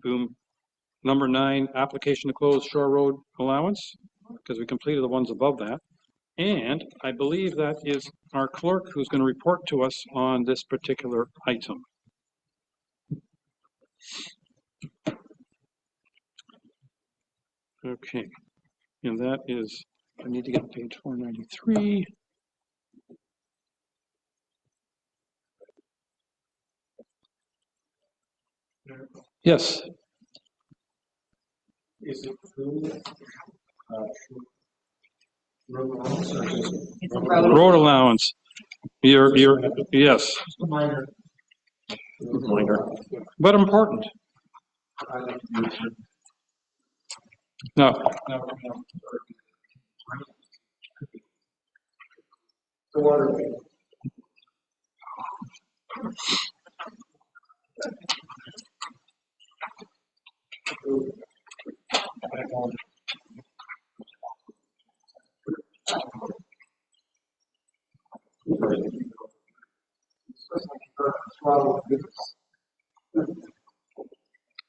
Boom. Number 9, application to close Shore Road allowance, because we completed the ones above that. And I believe that is our clerk who's going to report to us on this particular item. Okay, and that is, I need to get page 493. Yes. Is it through road allowance or just road allowance? You're yes. Minor, But important. No. The water.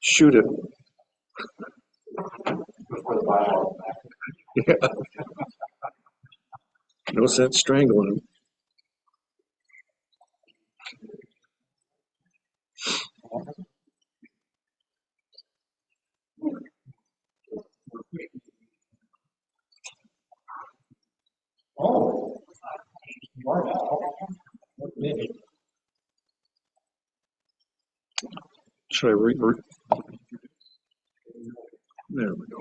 Shoot it. Yeah. No sense strangling him. Oh, Should I there we go.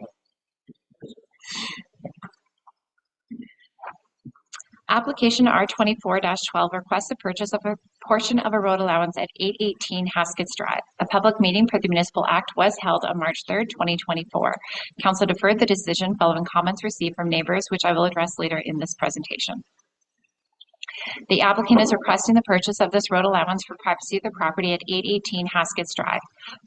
Application R24-12 requests the purchase of a portion of a road allowance at 818 Haskets Drive. A public meeting for the Municipal Act was held on March 3rd, 2024. Council deferred the decision following comments received from neighbors, which I will address later in this presentation. The applicant is requesting the purchase of this road allowance for privacy of the property at 818 Haskets Drive.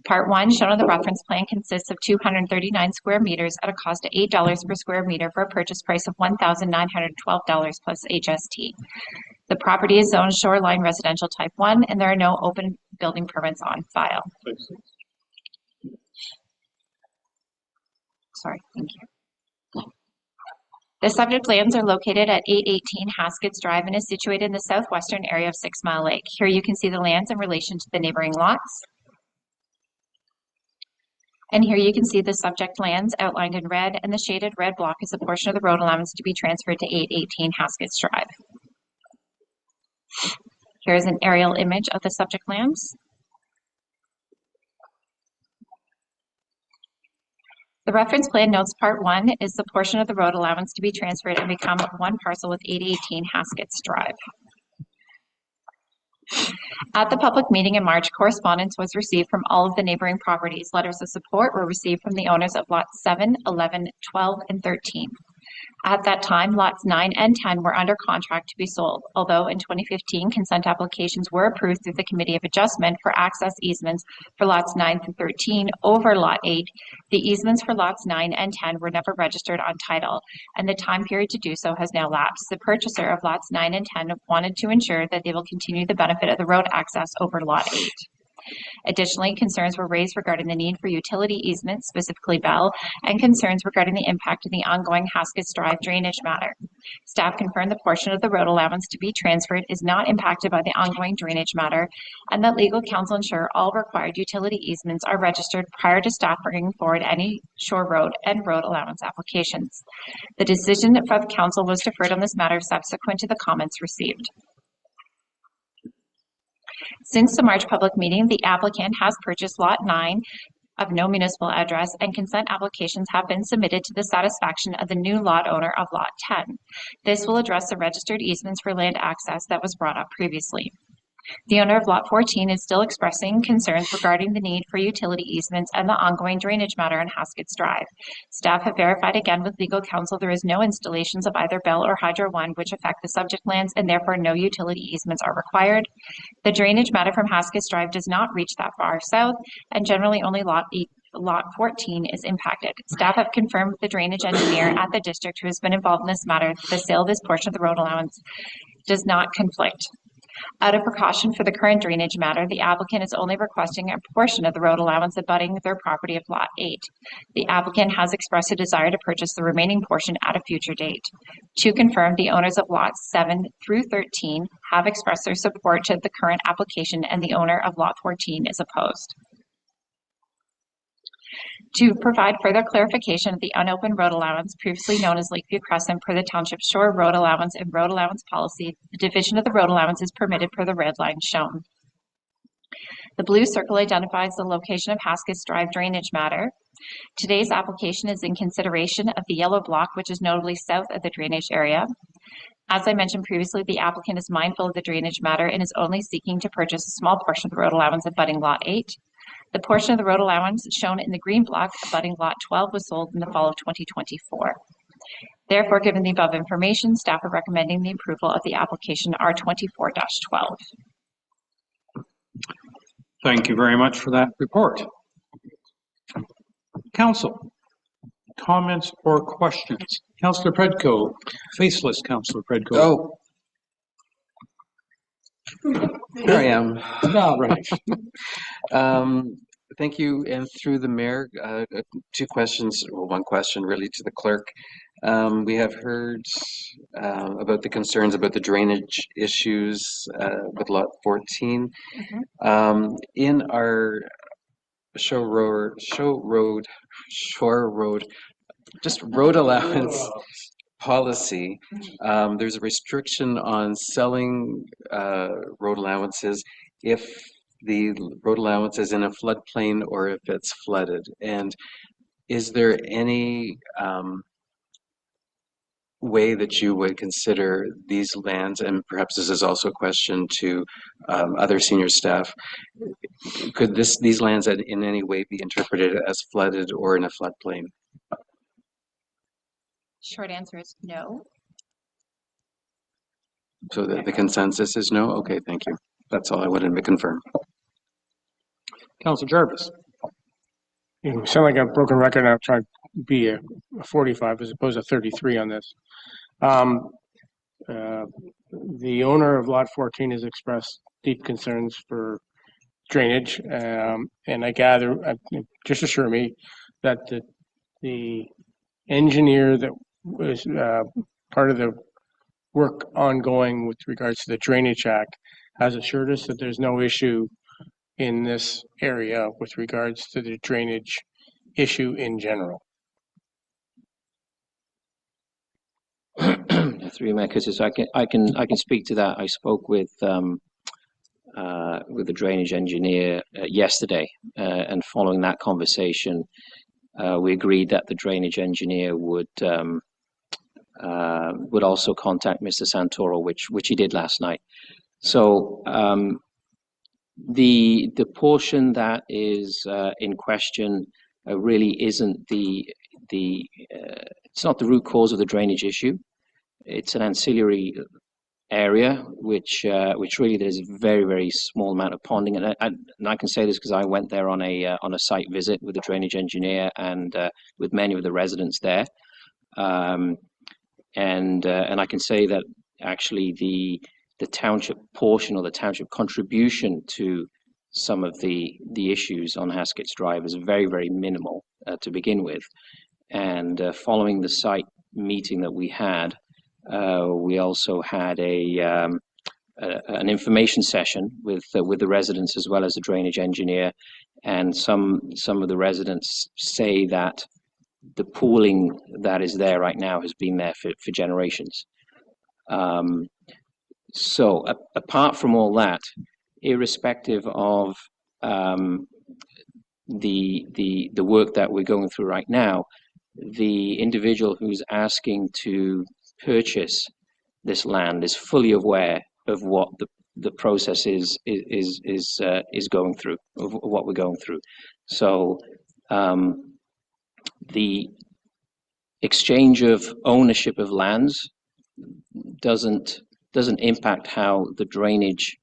Part 1, shown on the reference plan, consists of 239 square meters at a cost of $8 per square meter for a purchase price of $1,912 plus HST. The property is zoned shoreline residential type 1, and there are no open building permits on file. Sorry, thank you. The subject lands are located at 818 Haskets Drive and is situated in the southwestern area of 6 Mile Lake. Here you can see the lands in relation to the neighboring lots. And here you can see the subject lands outlined in red, and the shaded red block is a portion of the road allowance to be transferred to 818 Haskets Drive. Here is an aerial image of the subject lands. The reference plan notes Part 1 is the portion of the road allowance to be transferred and become one parcel with 818 Haskets Drive. At the public meeting in March, correspondence was received from all of the neighboring properties. Letters of support were received from the owners of lots 7, 11, 12, and 13. At that time, lots 9 and 10 were under contract to be sold, although in 2015, consent applications were approved through the Committee of Adjustment for access easements for lots 9 through 13 over lot 8. The easements for lots 9 and 10 were never registered on title, and the time period to do so has now lapsed. The purchaser of lots 9 and 10 wanted to ensure that they will continue the benefit of the road access over lot 8. Additionally, concerns were raised regarding the need for utility easements, specifically Bell, and concerns regarding the impact of the ongoing Haskets Drive drainage matter. Staff confirmed the portion of the road allowance to be transferred is not impacted by the ongoing drainage matter, and that legal counsel ensure all required utility easements are registered prior to staff bringing forward any shore road and road allowance applications. The decision from council was deferred on this matter subsequent to the comments received. Since the March public meeting, the applicant has purchased Lot 9 of no municipal address, and consent applications have been submitted to the satisfaction of the new lot owner of Lot 10. This will address the registered easements for land access that was brought up previously. The owner of Lot 14 is still expressing concerns regarding the need for utility easements and the ongoing drainage matter on Haskets Drive. Staff have verified again with legal counsel there is no installations of either Bell or Hydro One which affect the subject lands, and therefore no utility easements are required. The drainage matter from Haskets Drive does not reach that far south, and generally only Lot 14 is impacted. Staff have confirmed with the drainage engineer at the district who has been involved in this matter that the sale of this portion of the road allowance does not conflict. Out of precaution for the current drainage matter, the applicant is only requesting a portion of the road allowance abutting their property of Lot 8. The applicant has expressed a desire to purchase the remaining portion at a future date. To confirm, the owners of Lots 7 through 13 have expressed their support to the current application, and the owner of Lot 14 is opposed. To provide further clarification of the unopened road allowance, previously known as Lakeview Crescent, per the Township Shore Road Allowance and Road Allowance Policy, the division of the road allowance is permitted per the red line shown. The blue circle identifies the location of Housekeeping Drive drainage matter. Today's application is in consideration of the yellow block, which is notably south of the drainage area. As I mentioned previously, the applicant is mindful of the drainage matter and is only seeking to purchase a small portion of the road allowance abutting Lot 8. The portion of the road allowance shown in the green block abutting Lot 12 was sold in the fall of 2024. Therefore, given the above information, staff are recommending the approval of the application R24-12. Thank you very much for that report. Council, comments or questions? Councillor Predko, faceless Councillor Predko. Oh. Here I am. All right. Thank you, and through the mayor, two questions, well, one question really to the clerk. We have heard about the concerns about the drainage issues with Lot 14. In our shore road allowance policy, there's a restriction on selling road allowances if the road allowance is in a floodplain or if it's flooded. And is there any way that you would consider these lands, and perhaps this is also a question to other senior staff, could these lands in any way be interpreted as flooded or in a floodplain? Short answer is no. So the consensus is no? Okay, thank you. That's all I wanted to confirm. Councillor Jarvis. You sound like a broken record, and I'll try to be a 45 as opposed to 33 on this. The owner of Lot 14 has expressed deep concerns for drainage, and I gather, just assure me, that the engineer that was part of the work ongoing with regards to the Drainage Act has assured us that there's no issue in this area with regards to the drainage issue in general. Through my cases, I can speak to that. I spoke with the drainage engineer yesterday, and following that conversation, we agreed that the drainage engineer would also contact Mr. Santoro, which he did last night. So the portion that is in question really isn't it's not the root cause of the drainage issue. It's an ancillary area which really there's a very, very small amount of ponding, and I can say this because I went there on a site visit with the drainage engineer and with many of the residents there, and I can say that actually the township portion or the township contribution to some of the issues on Housekeeping Drive is very, very minimal to begin with. And following the site meeting that we had, we also had an information session with the residents as well as the drainage engineer, and some of the residents say that the pooling that is there right now has been there for generations. So apart from all that, irrespective of the work that we're going through right now, the individual who's asking to purchase this land is fully aware of what the process is going through, of what we're going through. So the exchange of ownership of lands doesn't impact how the drainage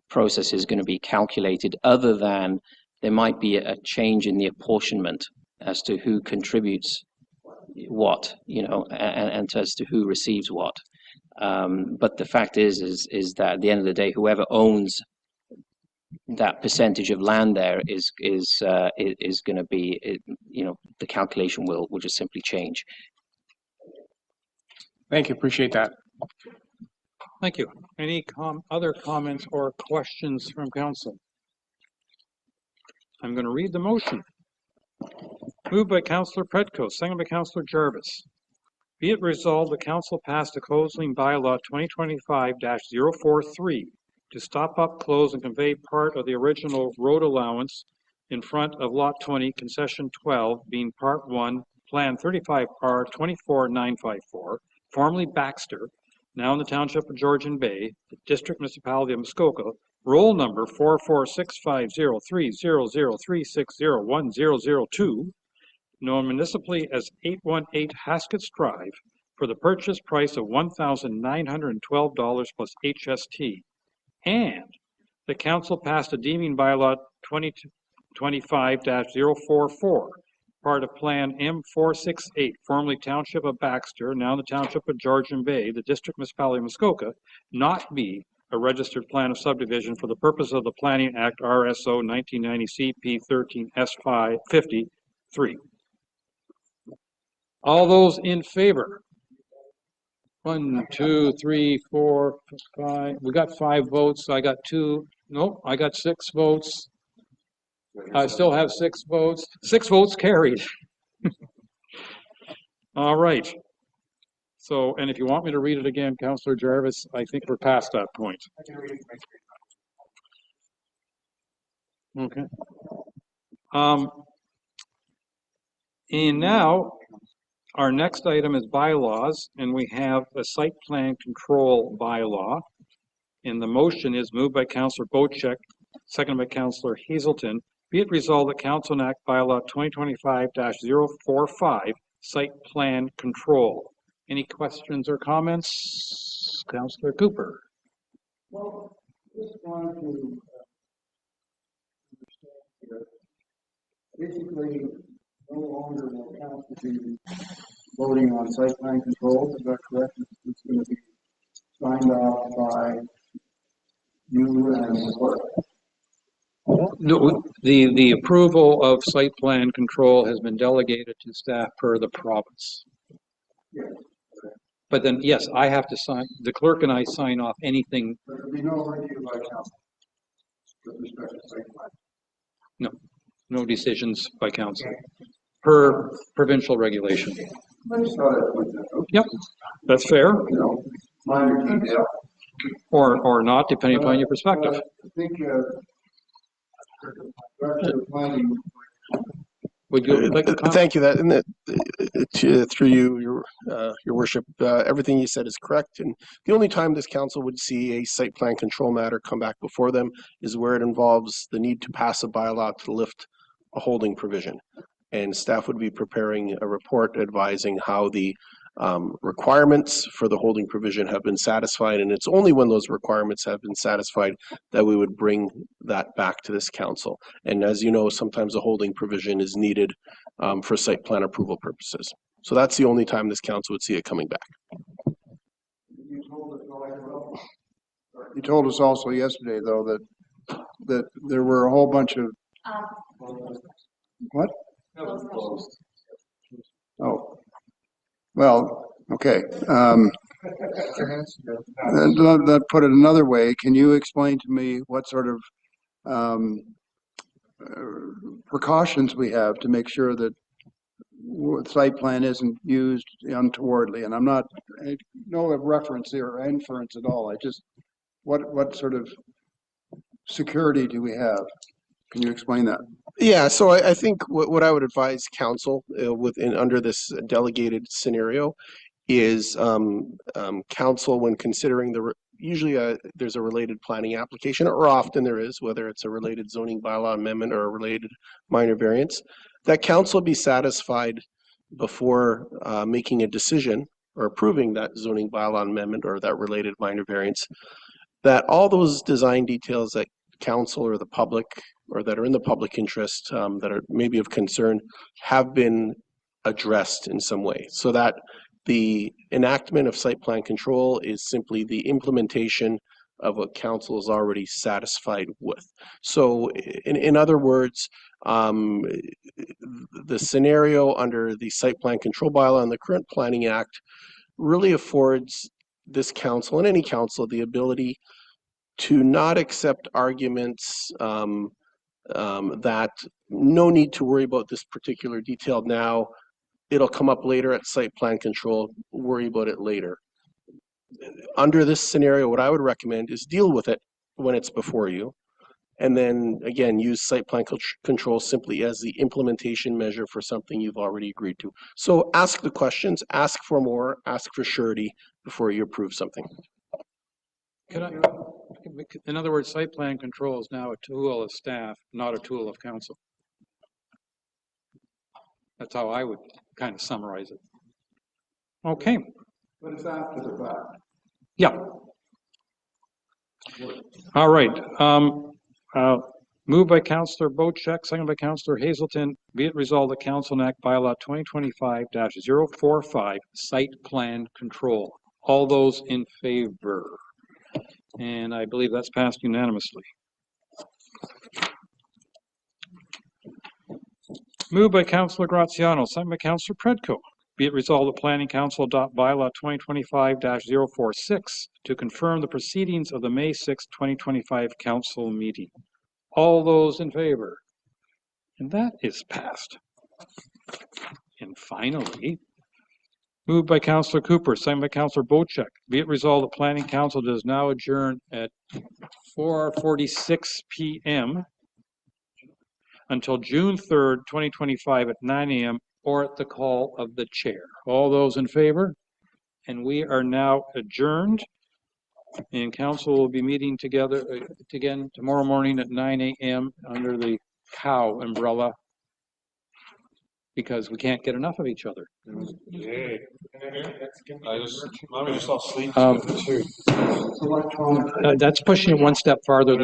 process is going to be calculated, other than there might be a change in the apportionment as to who contributes what, and as to who receives what. But the fact is that at the end of the day, whoever owns that percentage of land there is going to be, the calculation will just simply change. Thank you, appreciate that. Thank you. Any other comments or questions from council? I'm going to read the motion. Moved by Councillor Predko, seconded by Councillor Jarvis. Be it resolved, the council passed the closing bylaw 2025-043 to stop up, close, and convey part of the original road allowance in front of Lot 20, Concession 12, being Part 1, Plan 35R 24954, formerly Baxter, now in the Township of Georgian Bay, the District Municipality of Muskoka, roll number 446503003601002, known municipally as 818 Haskets Drive, for the purchase price of $1,912 plus HST. And the council passed a deeming bylaw 2025-044, part of Plan M468, formerly Township of Baxter, now the Township of Georgian Bay, the District Municipality of Muskoka, not be a registered plan of subdivision for the purpose of the Planning Act RSO 1990 CP 13 S53. All those in favor? 1, 2, 3, 4, 5. We got 5 votes. I got 2. Nope, I got 6 votes. I still have 6 votes. 6 votes carried. All right. So, and if you want me to read it again, Councillor Jarvis, I think we're past that point. Okay. And now, our next item is bylaws, and we have a site plan control bylaw. And the motion is moved by Councillor Bocek, seconded by Councillor Hazelton. Be it resolved that Council enact bylaw 2025-045, site plan control. Any questions or comments? Councillor Cooper. Well, just wanted to basically no longer will council be voting on site plan control, is that correct? It's going to be signed off by you and the clerk. No, the approval of site plan control has been delegated to staff per the province. Yes. But then, yes, I have to sign, the clerk and I sign off anything. There will be no review by council with respect to site plan. No decisions by council per provincial regulation. I just thought I'd point that out. Yep, that's fair, You know, minor detail. or not, depending upon your perspective. I think Director of Planning. Would you like to comment? Thank you. That and through you, your worship, everything you said is correct. And the only time this council would see a site plan control matter come back before them is where it involves the need to pass a bylaw to lift a holding provision. And staff would be preparing a report advising how the requirements for the holding provision have been satisfied. And it's only when those requirements have been satisfied that we would bring that back to this council. And as you know, sometimes a holding provision is needed for site plan approval purposes. So that's the only time this council would see it coming back. You told us also yesterday, though, that there were a whole bunch of what? Oh, well, okay. That put it another way. Can you explain to me what sort of precautions we have to make sure that site plan isn't used untowardly? And I'm not, no reference here or inference at all. I just, what sort of security do we have? Can you explain that? Yeah, so I think what I would advise council under this delegated scenario is council, when considering usually there's a related planning application, or often there is, whether it's a related zoning bylaw amendment or a related minor variance, that council be satisfied before making a decision or approving that zoning bylaw amendment or that related minor variance, that all those design details that council or the public or that are in the public interest that are maybe of concern have been addressed in some way, so that The enactment of site plan control is simply the implementation of what council is already satisfied with. So in other words, the scenario under the site plan control bylaw and the current planning act really affords this council and any council the ability to not accept arguments that no need to worry about this particular detail now. It'll come up later at site plan control, worry about it later. Under this scenario, what I would recommend is deal with it when it's before you. And then again, use site plan control simply as the implementation measure for something you've already agreed to. So ask the questions, ask for more, ask for surety before you approve something. In other words, site plan control is now a tool of staff, not a tool of council. That's how I would kind of summarize it. Okay. But it's after the fact. Yeah. All right. Moved by Councillor Bocheck, second by Councillor Hazelton. Be it resolved that Council enact bylaw 2025-045 site plan control. All those in favor? And I believe that's passed unanimously. Moved by Councillor Graziano, second by Councillor Predko. Be it resolved that Planning Council adopt bylaw 2025-046 to confirm the proceedings of the May 6, 2025 council meeting. All those in favor? And that is passed. And finally, moved by Councillor Cooper, second by Councillor Bocheck. Be it resolved that Planning Council does now adjourn at 4:46 p.m. until June 3rd, 2025 at 9 a.m. or at the call of the chair. All those in favor? And we are now adjourned. And council will be meeting together again tomorrow morning at 9 a.m. under the cow umbrella because we can't get enough of each other. Let me just all sleep. That's pushing it one step farther than